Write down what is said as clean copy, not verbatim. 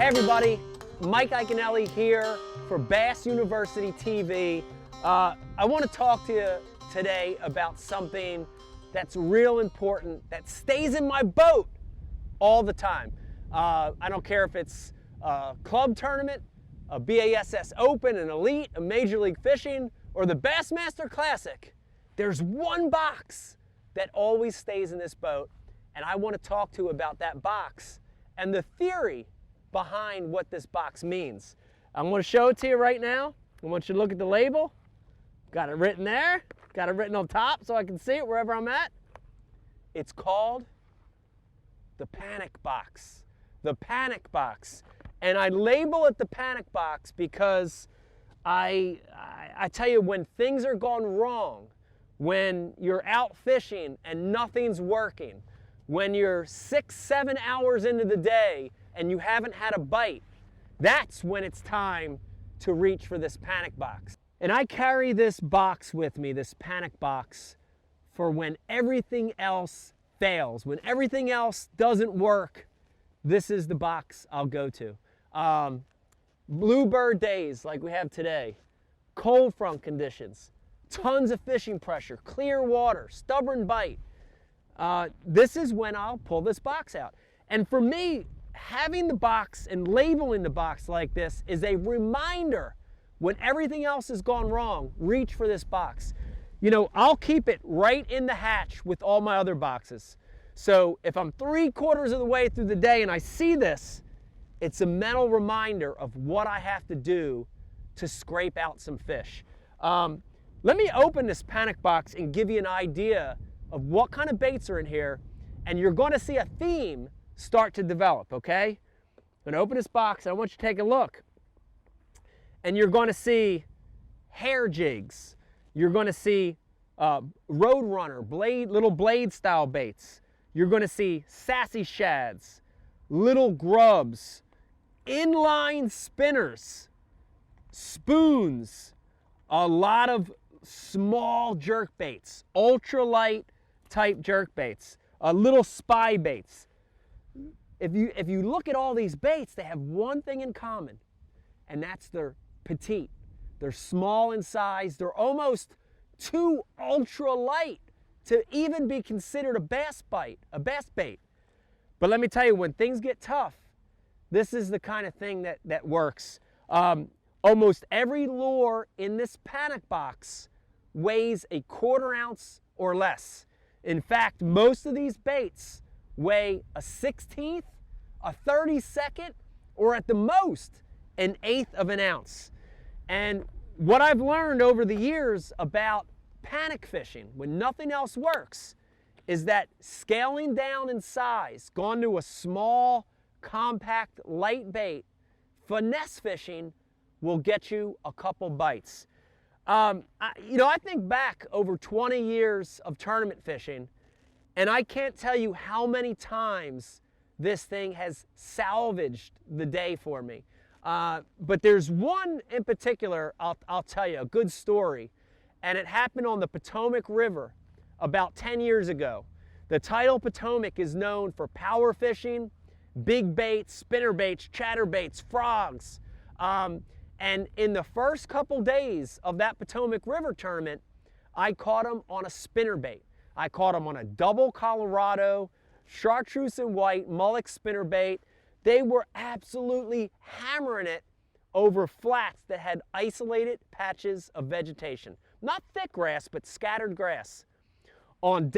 Hey everybody, Mike Iaconelli here for Bass University TV. I want to talk to you today about something that's real important that stays in my boat all the time. I don't care if it's a club tournament, a BASS Open, an Elite, a Major League Fishing, or the Bassmaster Classic. There's one box that always stays in this boat, and I want to talk to you about that box and the theory behind what this box means. I'm going to show it to you right now. I want you to look at the label. Got it written there. Got it written on top so I can see it wherever I'm at. It's called the panic box. The panic box. And I label it the panic box because I tell you, when things are gone wrong, when you're out fishing and nothing's working, when you're 6-7 hours into the day and you haven't had a bite, that's when it's time to reach for this panic box. And I carry this box with me, this panic box, for when everything else fails, when everything else doesn't work. This is the box I'll go to. Bluebird days like we have today, cold front conditions, tons of fishing pressure, clear water, stubborn bite. This is when I'll pull this box out. And for me, having the box and labeling the box like this is a reminder when everything else has gone wrong, reach for this box. You know, I'll keep it right in the hatch with all my other boxes. So if I'm 3/4 of the way through the day and I see this, it's a mental reminder of what I have to do to scrape out some fish. Let me open this panic box and give you an idea of what kind of baits are in here, and you're going to see a theme start to develop, okay? I'm going to open this box, and I want you to take a look. And you're going to see hair jigs. You're going to see Roadrunner, little blade style baits. You're going to see sassy shads, little grubs, inline spinners, spoons, a lot of small jerk baits, ultralight type jerk baits, little spy baits. If you look at all these baits, they have one thing in common, and that's they're petite. They're small in size. They're almost too ultralight to even be considered a bass bait. But let me tell you, when things get tough, this is the kind of thing that works. Almost every lure in this panic box weighs a 1/4 ounce or less. In fact, most of these baits weigh a 1/16, a 32nd, or at the most, an 1/8 of an ounce. And what I've learned over the years about panic fishing, when nothing else works, is that scaling down in size, gone to a small, compact, light bait, finesse fishing will get you a couple bites. I think back over 20 years of tournament fishing, and I can't tell you how many times this thing has salvaged the day for me. But there's one in particular, I'll tell you, a good story, and it happened on the Potomac River about 10 years ago. The tidal Potomac is known for power fishing, big baits, spinner baits, chatter baits, frogs. And in the first couple days of that Potomac River tournament, I caught them on a spinner bait. I caught them on a double Colorado, chartreuse and white mullet spinner bait. They were absolutely hammering it over flats that had isolated patches of vegetation. Not thick grass, but scattered grass. On